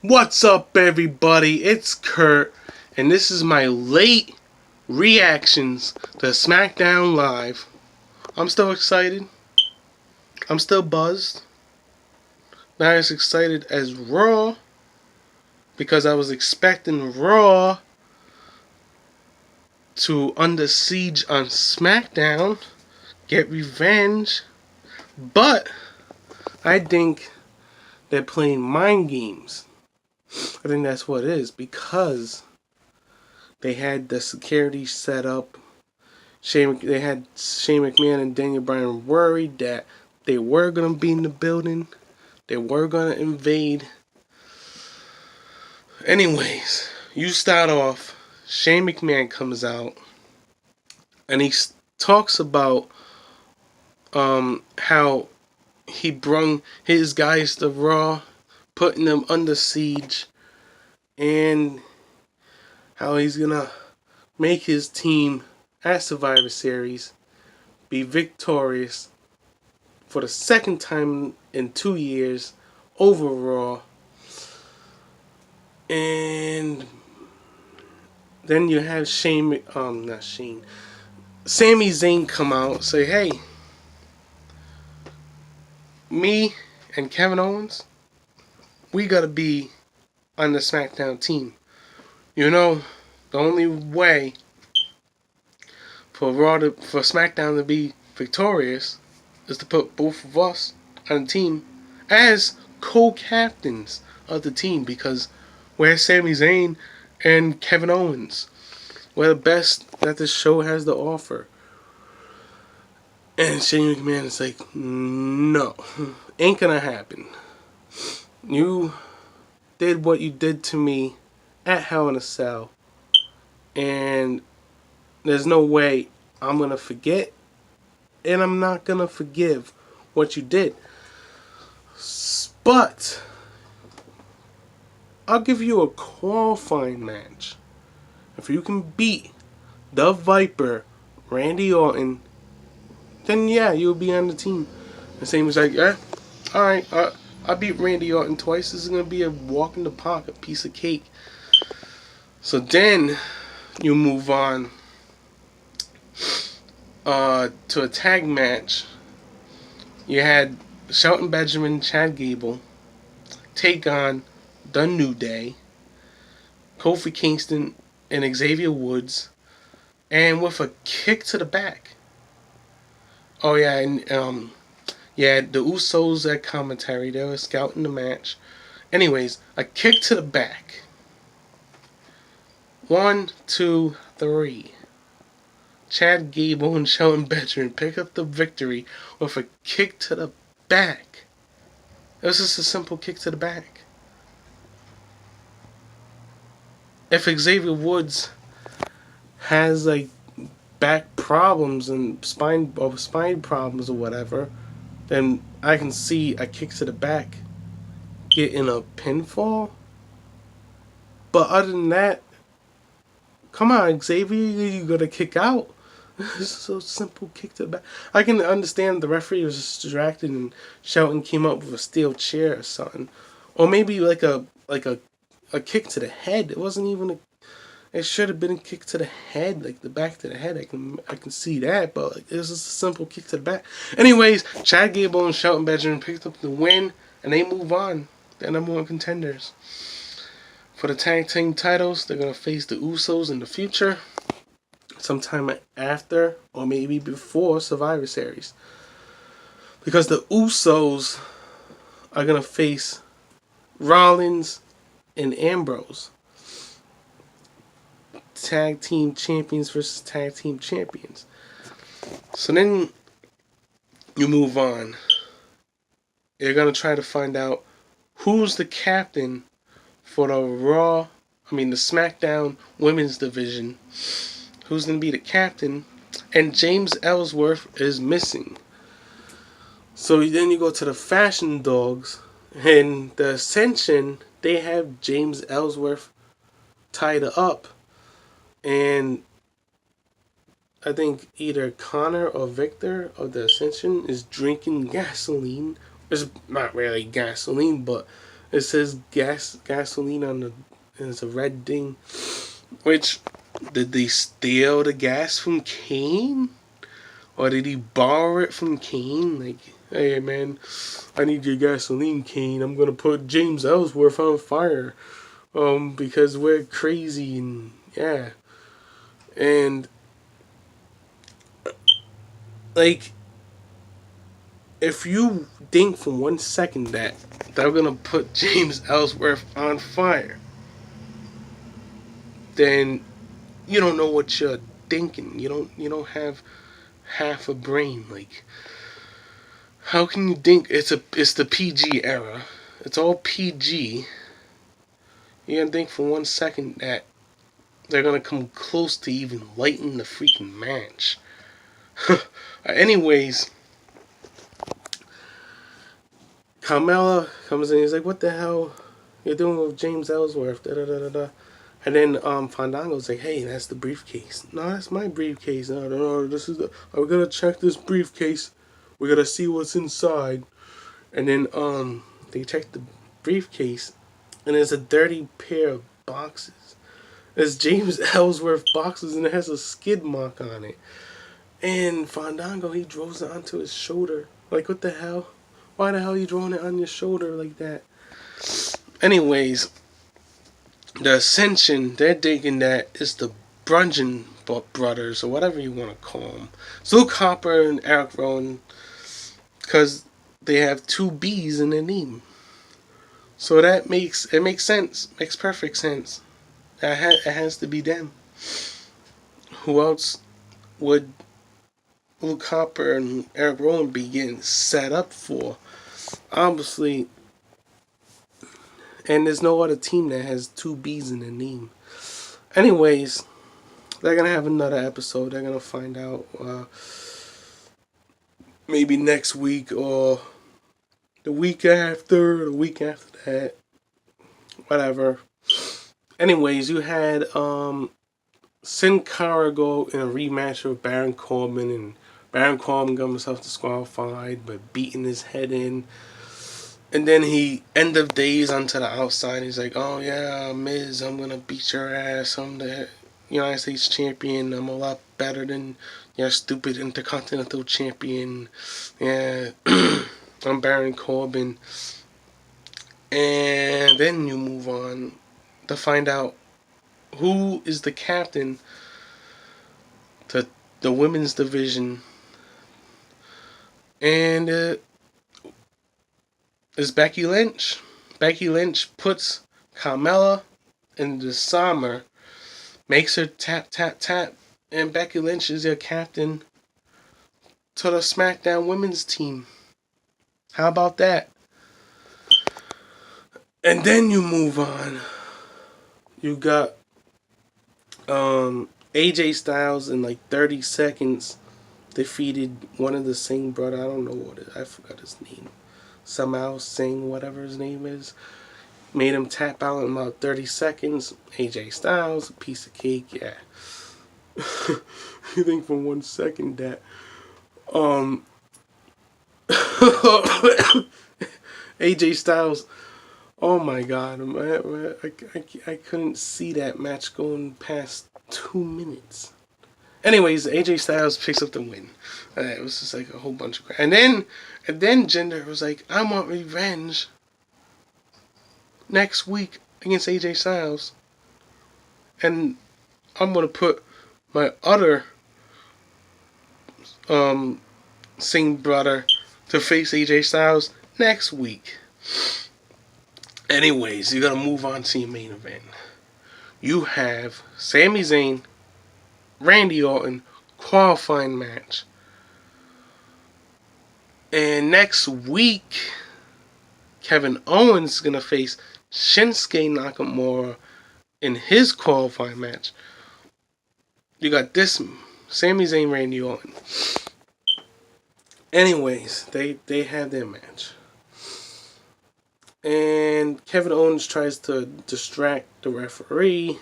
What's up, everybody? It's Kurt, and this is my late reactions to SmackDown Live. I'm still excited. I'm still buzzed. Not as excited as Raw, because I was expecting Raw to under siege on SmackDown, get revenge, but I think they're playing mind games. I think that's what it is, because they had the security set up. They had Shane McMahon and Daniel Bryan worried that they were going to be in the building. They were going to invade. Anyways, you start off. Shane McMahon comes out and he talks about how he brung his guys to Raw, putting them under siege, and how he's going to make his team at Survivor Series be victorious for the second time in 2 years over Raw. And then you have Sami Zayn come out and say, hey, me and Kevin Owens, we gotta be on the SmackDown team. You know, the only way for SmackDown to be victorious is to put both of us on the team as co-captains of the team, because we're Sami Zayn and Kevin Owens. We're the best that this show has to offer. And Shane McMahon is like, no, ain't gonna happen. You did what you did to me at Hell in a Cell, and there's no way I'm gonna forget, and I'm not gonna forgive what you did. But I'll give you a qualifying match. If you can beat the Viper, Randy Orton, then yeah, you'll be on the team. The same as like, yeah, alright, I beat Randy Orton twice. This is going to be a walk in the park, a piece of cake. So then you move on to a tag match. You had Shelton Benjamin, Chad Gable take on The New Day, Kofi Kingston, and Xavier Woods, and with a kick to the back. Oh yeah, and the Usos at commentary, they were scouting the match. Anyways, a kick to the back. 1, 2, 3. Chad Gable and Shelton Benjamin pick up the victory with a kick to the back. It was just a simple kick to the back. If Xavier Woods has like back problems and spine problems or whatever, then I can see a kick to the back getting a pinfall. But other than that, come on, Xavier, you gotta kick out. It's so simple, kick to the back. I can understand the referee was distracted and Shelton came up with a steel chair or something, or maybe like a kick to the head. It wasn't even a. It should have been a kick to the head, like the back to the head. I can see that, but like, it was just a simple kick to the back. Anyways, Chad Gable and Shelton Benjamin picked up the win, and they move on. They're number one contenders for the tag team titles. They're gonna face the Usos in the future, sometime after or maybe before Survivor Series, because the Usos are gonna face Rollins and Ambrose. Tag team champions versus tag team champions. So then you move on. You're gonna try to find out who's the captain for the the SmackDown Women's Division. Who's gonna be the captain? And James Ellsworth is missing. So then you go to the Fashion Dogs, and the Ascension. They have James Ellsworth tied up. And I think either Connor or Victor of the Ascension is drinking gasoline. It's not really gasoline, but It says gasoline on the, and it's a red ding. Which, did they steal the gas from Kane? Or did he borrow it from Kane? Like, hey man, I need your gasoline, Kane. I'm gonna put James Ellsworth on fire. Because we're crazy and yeah. And like, if you think for 1 second that they're gonna put James Ellsworth on fire, then you don't know what you're thinking. You don't have half a brain. Like, how can you think it's the PG era? It's all PG. You can think for 1 second that they're gonna come close to even lighten the freaking match. Anyways, Carmella comes in. He's like, "What the hell you're doing with James Ellsworth?" Da da da da da. And then Fandango's like, "Hey, that's the briefcase." "No, that's my briefcase." "No, no, no. This is the. We're gonna check this briefcase. We gotta see what's inside." And then they check the briefcase, and there's a dirty pair of boxes. There's James Ellsworth boxes, and it has a skid mark on it. And Fandango, he draws it onto his shoulder. Like, what the hell? Why the hell are you drawing it on your shoulder like that? Anyways, the Ascension, they're thinking that it's the Brungeon brothers, or whatever you want to call them. It's Luke Harper and Eric Rowan, because they have two B's in their name. So that makes sense. Makes perfect sense. It has to be them. Who else would Luke Harper and Eric Rowan be getting set up for? Obviously, and there's no other team that has two B's in their name. Anyways, they're gonna have another episode. They're gonna find out maybe next week or the week after that, whatever. Anyways, you had Sin Cara go in a rematch with Baron Corbin, and Baron Corbin got himself disqualified by beating his head in. And then he end of days onto the outside. He's like, "Oh yeah, Miz, I'm gonna beat your ass. I'm the United States champion. I'm a lot better than your stupid Intercontinental champion. Yeah, I'm Baron Corbin." And then you move on to find out who is the captain to the women's division. And it's Becky Lynch. Becky Lynch puts Carmella in the Disarmer, makes her tap, tap, tap, and Becky Lynch is your captain to the SmackDown women's team. How about that? And then you move on. You got AJ Styles in like 30 seconds defeated one of the Singh brother. I don't know what it is. I forgot his name. Somehow Singh, whatever his name is. Made him tap out in about 30 seconds. AJ Styles, a piece of cake, yeah. You think for 1 second that AJ Styles, oh my god, I couldn't see that match going past 2 minutes. Anyways, AJ Styles picks up the win. It was just like a whole bunch of crap. And then Jinder was like, "I want revenge next week against AJ Styles. And I'm going to put my other Singh brother to face AJ Styles next week." Anyways, you got to move on to your main event. You have Sami Zayn, Randy Orton, qualifying match. And next week, Kevin Owens is going to face Shinsuke Nakamura in his qualifying match. You got this, Sami Zayn, Randy Orton. Anyways, they have their match. And Kevin Owens tries to distract the referee.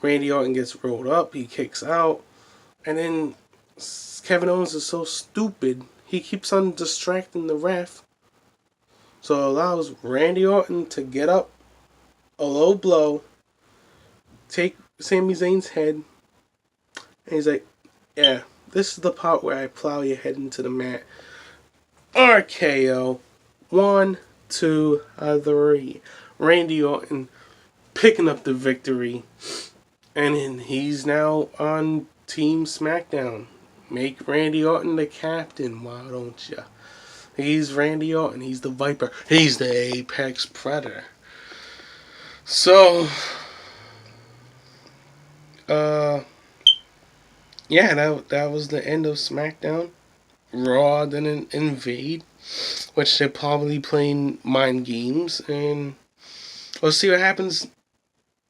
Randy Orton gets rolled up. He kicks out. And then Kevin Owens is so stupid. He keeps on distracting the ref. So it allows Randy Orton to get up, a low blow, take Sami Zayn's head, and he's like, yeah, this is the part where I plow your head into the mat. RKO. 1, 2, 3. Randy Orton picking up the victory. And then he's now on Team Smackdown. Make Randy Orton the captain, why don't ya? He's Randy Orton. He's the Viper. He's the Apex Predator. So, yeah, that was the end of SmackDown. Raw didn't invade, which they're probably playing mind games, and we'll see what happens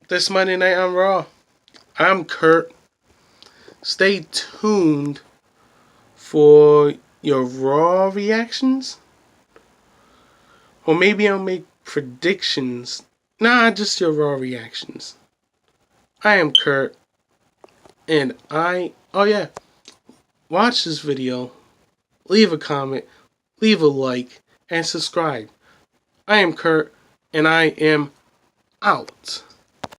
this Monday night on Raw. I'm Kurt. Stay tuned for your Raw reactions. Or maybe I'll make predictions. Nah, just your Raw reactions. I am Kurt. And oh yeah, watch this video, leave a comment, leave a like, and subscribe. I am Kurt, and I am out.